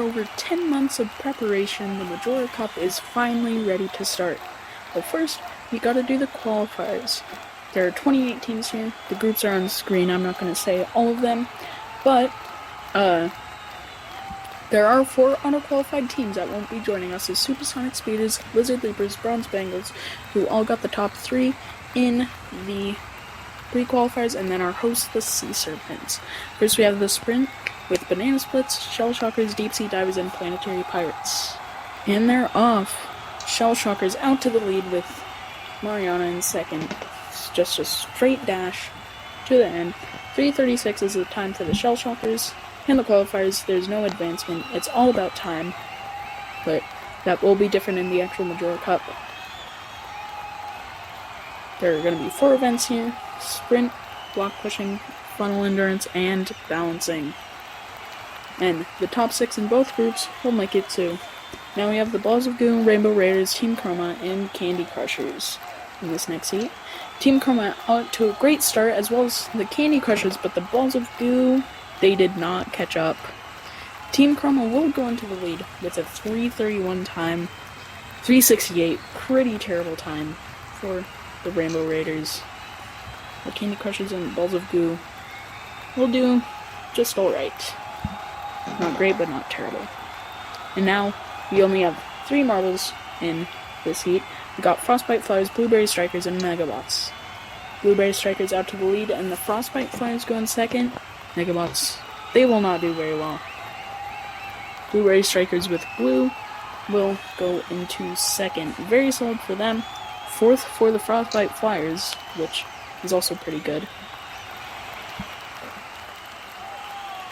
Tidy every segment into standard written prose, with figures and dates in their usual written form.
Over 10 months of preparation, the Majora Cup is finally ready to start. But first, we gotta do the qualifiers. There are 28 teams here. The groups are on the screen. I'm not gonna say all of them, but there are 4 auto-qualified teams that won't be joining us: as Supersonic Speeders, Lizard Leapers, Bronze Bengals, who all got the top 3 in the pre-qualifiers, and then our host, the Sea Serpents. First, we have the sprint with Banana Splits, Shell Shockers, Deep Sea Divers, and Planetary Pirates. And they're off. Shell Shockers out to the lead with Mariana in second. It's just a straight dash to the end. 3:36 is the time for the Shell Shockers. In the qualifiers, there's no advancement. It's all about time. But that will be different in the actual Majora Cup. There are going to be 4 events here: sprint, block pushing, funnel endurance, and balancing. And the top 6 in both groups will make it too. Now we have the Balls of Goo, Rainbow Raiders, Team Chroma, and Candy Crushers in this next heat. Team Chroma out to a great start, as well as the Candy Crushers, but the Balls of Goo, they did not catch up. Team Chroma will go into the lead with a 3:31 time. 3:68, pretty terrible time for the Rainbow Raiders. The Candy Crushers and the Balls of Goo will do just alright. Not great, but not terrible. And now, we only have 3 marbles in this heat. We got Frostbite Flyers, Blueberry Strikers, and Megabots. Blueberry Strikers out to the lead, and the Frostbite Flyers go in second. Megabots, they will not do very well. Blueberry Strikers with blue will go into second. Very solid for them. 4th for the Frostbite Flyers, which is also pretty good.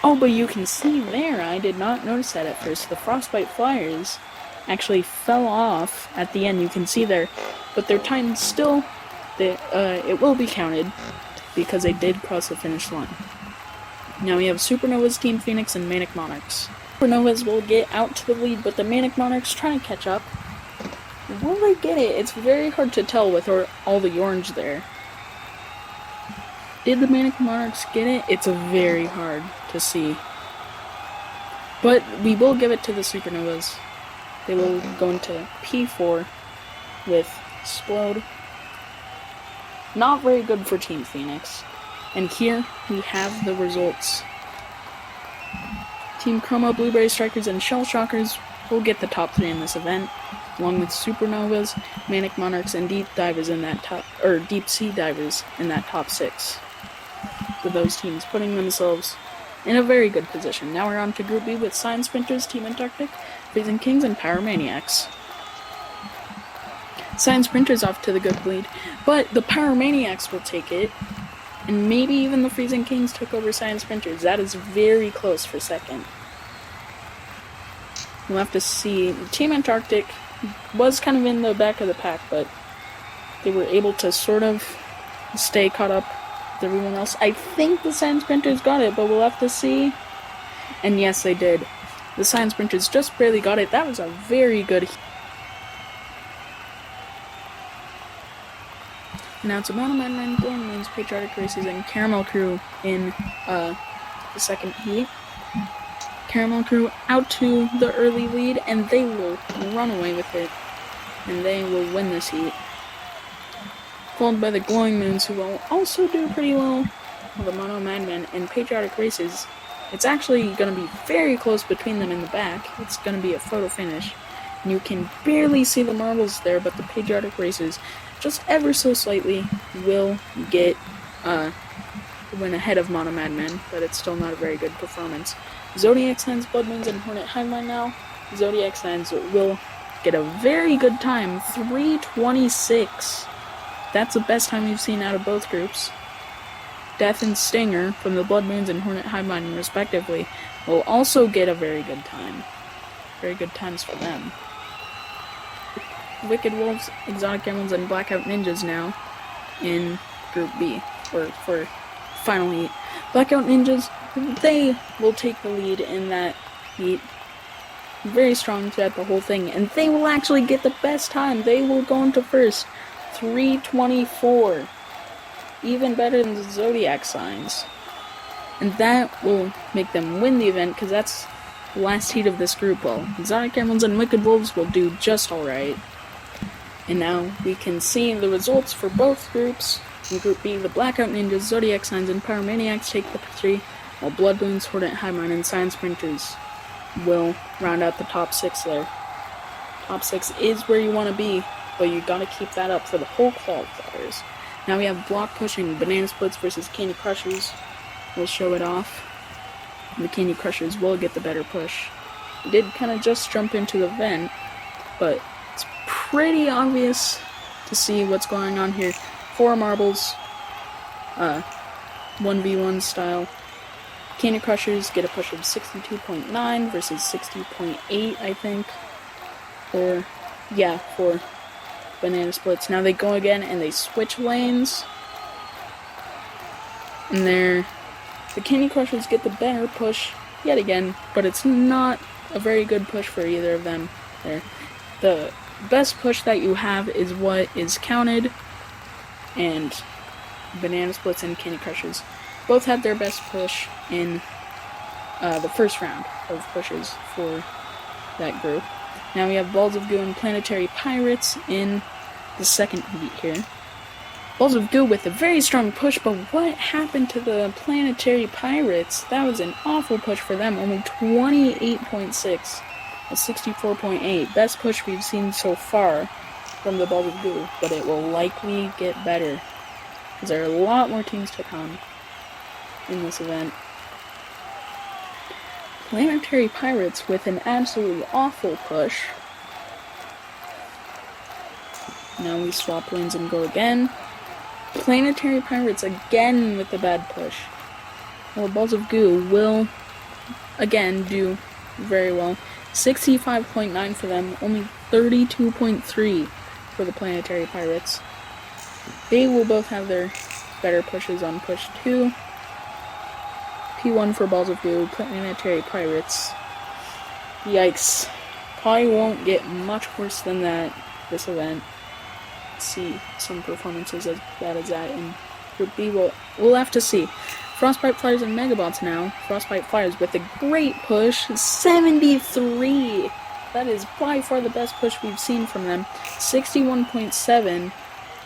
Oh, but you can see there, I did not notice that at first. The Frostbite Flyers actually fell off at the end, you can see there. But their time still, it will be counted because they did cross the finish line. Now we have Supernovas, Team Phoenix, and Manic Monarchs. Supernovas will get out to the lead, but the Manic Monarchs trying to catch up. Will they get it? It's very hard to tell with all the orange there. Did the Manic Monarchs get it? It's very hard to see. But we will give it to the Supernovas. They will go into P4 with Explode. Not very good for Team Phoenix. And here we have the results. Team Chroma, Blueberry Strikers, and Shell Shockers will get the top 3 in this event, along with Supernovas, Manic Monarchs, and Deep Divers in that Deep Sea Divers in that top 6. For those teams, putting themselves in a very good position. Now we're on to Group B with Science Sprinters, Team Antarctic, Freezing Kings, and Power Maniacs. Science Sprinters off to the good lead, but the Power Maniacs will take it, and maybe even the Freezing Kings took over Science Sprinters. That is very close for second. We'll have to see. Team Antarctic was kind of in the back of the pack, but they were able to sort of stay caught up with everyone else. I think the Science Sprinters got it, but we'll have to see. And yes, they did. The Science Sprinters just barely got it. That was a very good. Now it's Mono Madman, Glowing Moons, Patriotic Races, and Caramel Crew in the second heat. Caramel Crew out to the early lead, and they will run away with it, and they will win this heat. Followed by the Glowing Moons, who will also do pretty well. The Mono Madman and Patriotic Races. It's actually going to be very close between them in the back. It's going to be a photo finish. And you can barely see the marbles there, but the Patriotic Races, just ever so slightly, will get win ahead of Mono Madman, but it's still not a very good performance. Zodiac Signs, Blood Moons, and Hornet Highline now. Zodiac Signs will get a very good time, 3:26. That's the best time we've seen out of both groups. Death and Stinger from the Blood Moons and Hornet Highline, respectively, will also get a very good time. Very good times for them. Wicked Wolves, Exotic Emeralds, and Blackout Ninjas now in Group B, or for final heat. Blackout Ninjas, they will take the lead in that heat. Very strong throughout the whole thing, and they will actually get the best time. They will go into first, 3:24. Even better than the Zodiac Signs. And that will make them win the event, because that's last heat of this group, well, Exotic Emeralds and Wicked Wolves will do just alright. And now we can see the results for both groups. In Group B, the Blackout Ninjas, Zodiac Signs, and Pyromaniacs take the 3, while Blood Moons, Hornet, Highmine, and Science Sprinters will round out the top 6 there. Top 6 is where you want to be, but you gotta keep that up for the whole qualifiers. Now we have Block Pushing, Banana Splits versus Candy Crushers. We'll show it off. The Candy Crushers will get the better push. They did kind of just jump into the vent, but it's pretty obvious to see what's going on here. 4 marbles, 1v1 style. Candy Crushers get a push of 62.9 versus 60.8, I think. For Banana Splits. Now they go again and they switch lanes. And the Candy Crushers get the better push yet again, but it's not a very good push for either of them there. The best push that you have is what is counted, and Banana Splits and Candy Crushers both had their best push in the first round of pushes for that group. Now we have Balls of Goo and Planetary Pirates in the second heat here. Balls of Goo with a very strong push, but what happened to the Planetary Pirates? That was an awful push for them, only 28.6, a 64.8. Best push we've seen so far from the Balls of Goo, but it will likely get better, because there are a lot more teams to come in this event. Planetary Pirates with an absolutely awful push. Now we swap lanes and go again. Planetary Pirates again with the bad push. Well, Balls of Goo will again do very well. 65.9 for them, only 32.3 for the Planetary Pirates. They will both have their better pushes on push 2. P1 for Balls of Goo, Planetary Pirates. Yikes. Probably won't get much worse than that this event. Let's see some performances as bad as that in Group B. We'll have to see. Frostbite Flyers and Megabots now. Frostbite Flyers with a great push, 73. That is by far the best push we've seen from them. 61.7.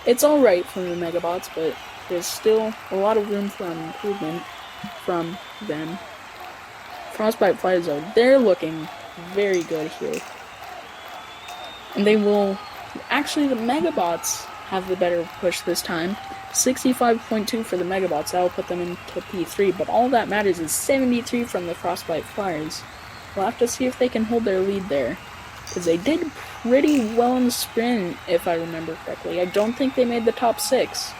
It's alright from the Megabots, but there's still a lot of room for improvement from them. Frostbite Flyers, though, they're looking very good here. And they will... Actually, the Megabots have the better push this time. 65.2 for the Megabots. That will put them into P3, but all that matters is 73 from the Frostbite Flyers. We'll have to see if they can hold their lead there, because they did pretty well in the sprint, if I remember correctly. I don't think they made the top 6.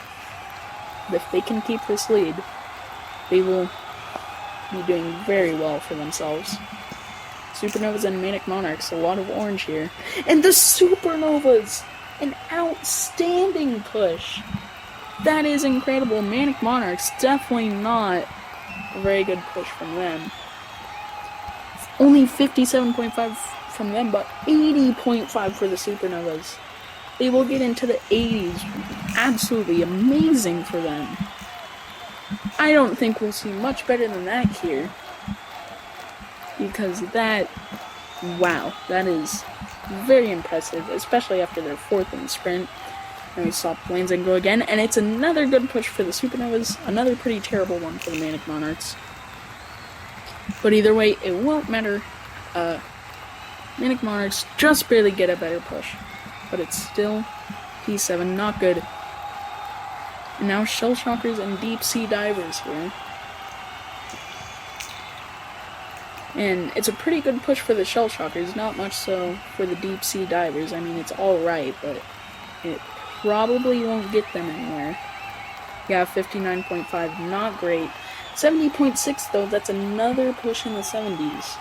But if they can keep this lead, they will be doing very well for themselves. Supernovas and Manic Monarchs, a lot of orange here. And the Supernovas! An outstanding push! That is incredible. Manic Monarchs, definitely not a very good push from them. Only 57.5 from them, but 80.5 for the Supernovas. They will get into the 80s. Absolutely amazing for them. I don't think we'll see much better than that here. Because that, wow, that is very impressive, especially after their 4th in the sprint. And we swap lanes and go again, and it's another good push for the Supernovas, another pretty terrible one for the Manic Monarchs. But either way, it won't matter. Manic Monarchs just barely get a better push, but it's still P7, not good. And now Shell Shockers and Deep Sea Divers here. And it's a pretty good push for the Shell Shockers, not much so for the Deep Sea Divers. I mean, it's alright, but it probably won't get them anywhere. Yeah, 59.5, not great. 70.6 though, that's another push in the 70s.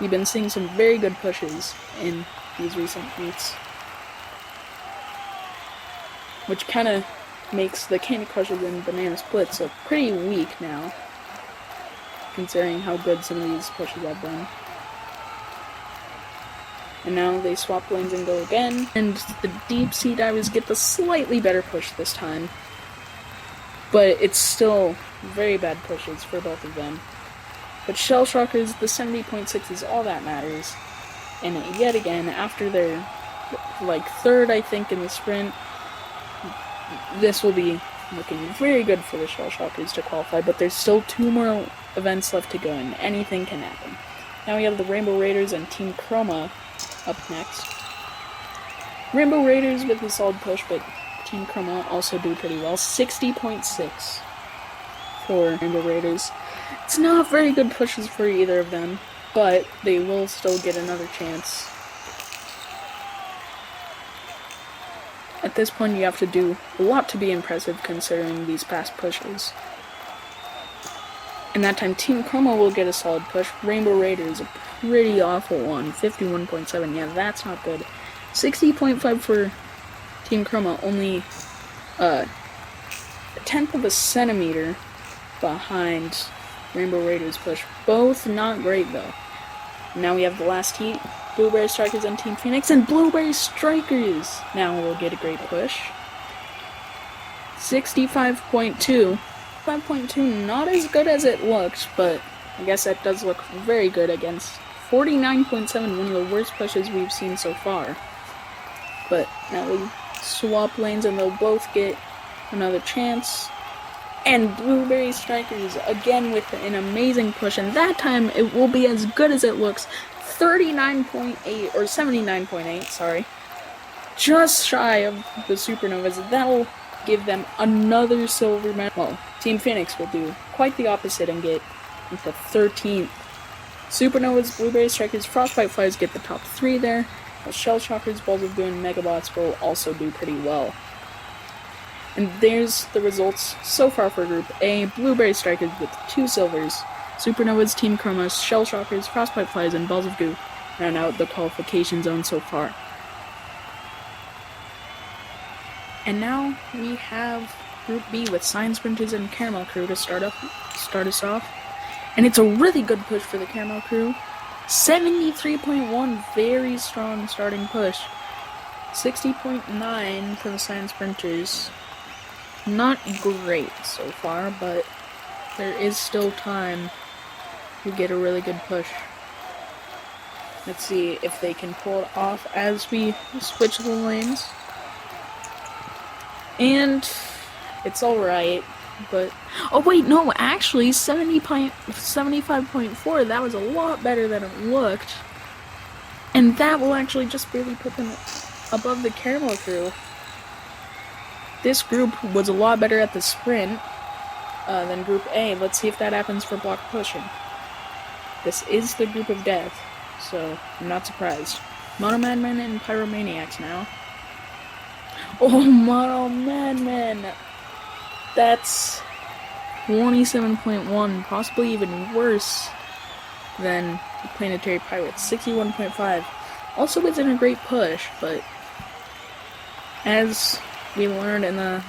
We've been seeing some very good pushes in these recent heats, which kind of makes the Candy Crushers and Banana Splits look pretty weak now, considering how good some of these pushes have been. And now they swap lanes and go again, and the Deep Sea Divers get the slightly better push this time, but it's still very bad pushes for both of them. But Shell Shockers, the 70.6 is all that matters. And yet again, after their like third, I think, in the sprint, this will be looking very good for the Shell Shockers to qualify, but there's still 2 more events left to go, and anything can happen. Now we have the Rainbow Raiders and Team Chroma up next. Rainbow Raiders with a solid push, but Team Chroma also do pretty well. 60.6 for Rainbow Raiders. It's not very good pushes for either of them, but they will still get another chance. At this point, you have to do a lot to be impressive considering these past pushes. And that time, Team Chroma will get a solid push. Rainbow Raiders, a pretty awful one. 51.7, yeah, that's not good. 60.5 for Team Chroma, only a tenth of a centimeter behind Rainbow Raiders push. Both not great, though. Now we have the last heat. Blueberry Strikers and Team Phoenix, and Blueberry Strikers now will get a great push. 65.2. 5.2, not as good as it looks, but I guess that does look very good against 49.7, one of the worst pushes we've seen so far. But now we swap lanes and they'll both get another chance. And Blueberry Strikers again with an amazing push, and that time it will be as good as it looks. 39.8 or 79.8, sorry. Just shy of the Supernovas. That'll give them another silver medal. Well, Team Phoenix will do quite the opposite and get into 13th. Supernovas, Blueberry Strikers, Frostbite Flyers get the top 3 there. While Shell Shockers, Balls of Goo, and Megabots will also do pretty well. And there's the results so far for Group A. Blueberry Strikers with 2 silvers. Supernovas, Team Chroma, Shell Shockers, Frostbite Flies, and Balls of Goo round out the qualification zone so far. And now we have Group B with Science Sprinters and Caramel Crew to start us off. And it's a really good push for the Caramel Crew. 73.1, very strong starting push. 60.9 for the Science Sprinters. Not great so far, but there is still time to get a really good push. Let's see if they can pull it off as we switch the lanes. And it's alright, but... Oh wait, no, actually, 75.4, that was a lot better than it looked. And that will actually just barely put them above the Caramel Crew. This group was a lot better at the sprint than Group A. Let's see if that happens for block pushing. This is the group of death, so I'm not surprised. Mono Madmen and Pyromaniacs now. Oh, Mono Madmen! That's 27.1, possibly even worse than the Planetary Pirates. 61.5. Also isn't a great push, but as we learned in the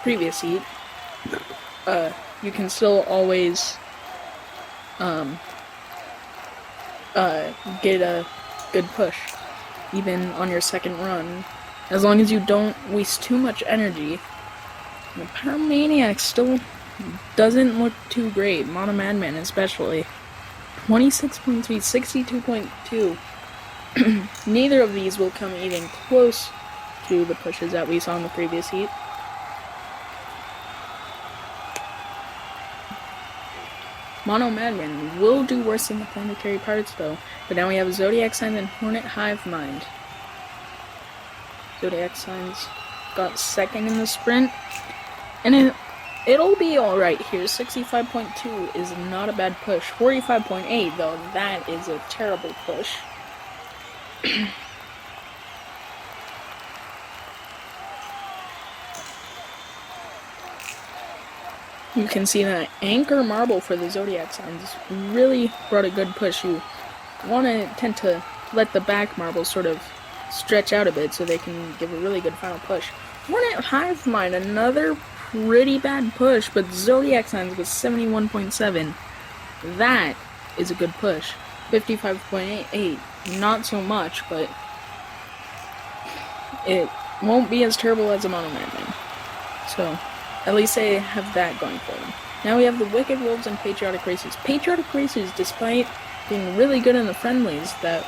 previous heat, you can still always get a good push, even on your second run, as long as you don't waste too much energy. The Pyromaniac still doesn't look too great, Mono Madman especially. 26.3, 62.2. Neither of these will come even close to the pushes that we saw in the previous heat. Mono Madman will do worse than the Planetary Pirates though, but now we have Zodiac Signs and Hornet Hive Mind. Zodiac Signs got second in the sprint, and it'll be alright here. 65.2 is not a bad push. 45.8 though, that is a terrible push. You can see that Anchor Marble for the Zodiac Signs really brought a good push. You want to tend to let the back marbles sort of stretch out a bit so they can give a really good final push. Hornet Hive Mind, another pretty bad push, but Zodiac Signs with 71.7. That is a good push. 55.88, not so much, but it won't be as terrible as a Mono Madman. So, at least they have that going for them. Now we have the Wicked Wolves and Patriotic Racers. Patriotic Racers, despite being really good in the friendlies that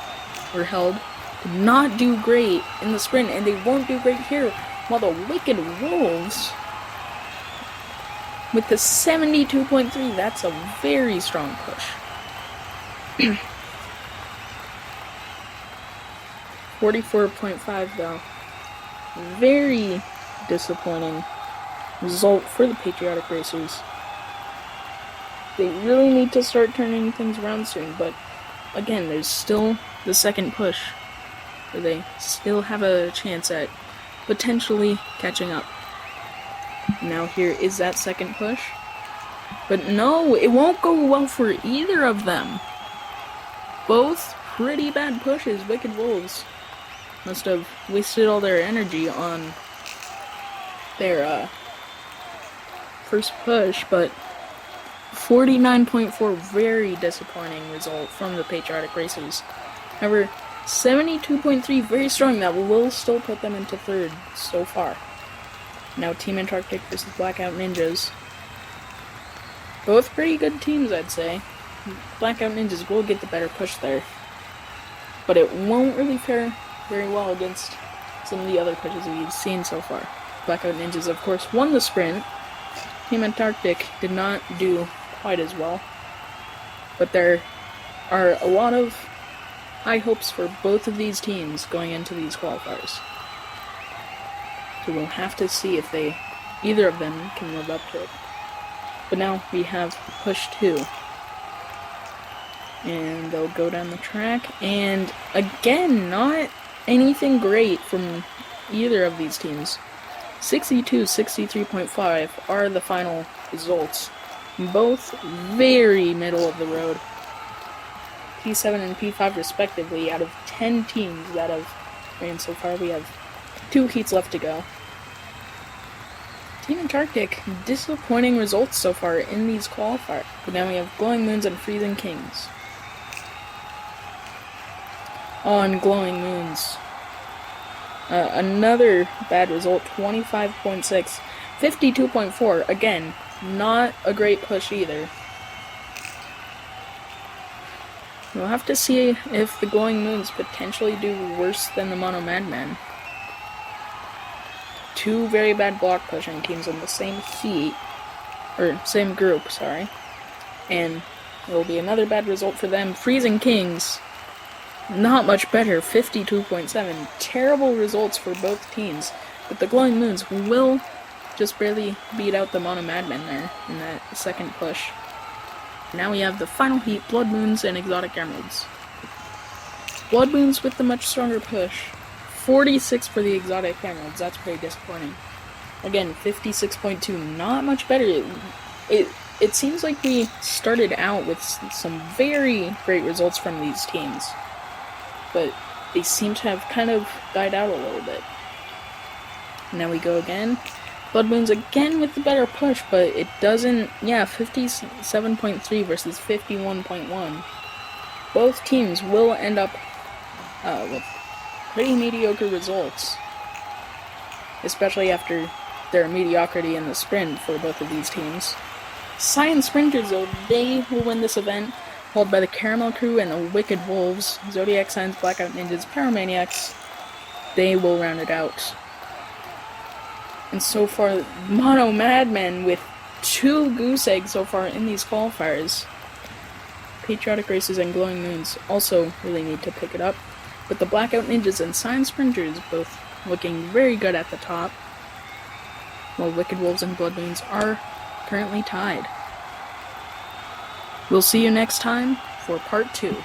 were held, did not do great in the sprint, and they won't do great here. While the Wicked Wolves, with the 72.3, that's a very strong push. 44.5 though. Very disappointing result for the Patriotic Racers. They really need to start turning things around soon, but again, there's still the second push, where they still have a chance at potentially catching up. Now here is that second push, but no, it won't go well for either of them. Both pretty bad pushes. Wicked Wolves must have wasted all their energy on their first push, but 49.4, very disappointing result from the Patriotic Racers. However, 72.3, very strong. That will still put them into third so far. Now Team Antarctic versus Blackout Ninjas. Both pretty good teams, I'd say. Blackout Ninjas will get the better push there, but it won't really fare very well against some of the other pushes we've seen so far. Blackout Ninjas, of course, won the sprint. Team Antarctic did not do quite as well, but there are a lot of high hopes for both of these teams going into these qualifiers. So we'll have to see if either of them can live up to it. But now we have push 2. And they'll go down the track, and again, not anything great from either of these teams. 62, 63.5 are the final results. Both very middle of the road. P7 and P5 respectively, out of 10 teams that have ran so far. We have 2 heats left to go. Team Antarctic, disappointing results so far in these qualifiers. But now we have Glowing Moons and Freezing Kings. On Glowing Moons, another bad result, 25.6, 52.4, again, not a great push either. We'll have to see if the Glowing Moons potentially do worse than the Mono Madmen. 2 very bad block pushing teams in the same heat, or same group, sorry. And it will be another bad result for them. Freezing Kings, not much better, 52.7. Terrible results for both teams, but the Glowing Moons will just barely beat out the Mono Madmen there in that second push. Now we have the final heat, Blood Moons and Exotic Emeralds. Blood Moons with the much stronger push. 46 for the Exotic Emeralds, that's pretty disappointing. Again, 56.2, not much better. It seems like we started out with some very great results from these teams, but they seem to have kind of died out a little bit. Now we go again. Blood Moons again with the better push, but it doesn't, 57.3 versus 51.1. Both teams will end up with pretty mediocre results, especially after their mediocrity in the sprint for both of these teams. Science Sprinters, though, they will win this event, followed by the Caramel Crew and the Wicked Wolves. Zodiac Signs, Blackout Ninjas, Pyromaniacs, they will round it out. And so far, Mono Madmen with 2 goose eggs so far in these qualifiers. Patriotic Racers and Glowing Moons also really need to pick it up, with the Blackout Ninjas and Science Sprinters both looking very good at the top, while Wicked Wolves and Blood Moons are currently tied. We'll see you next time for part 2.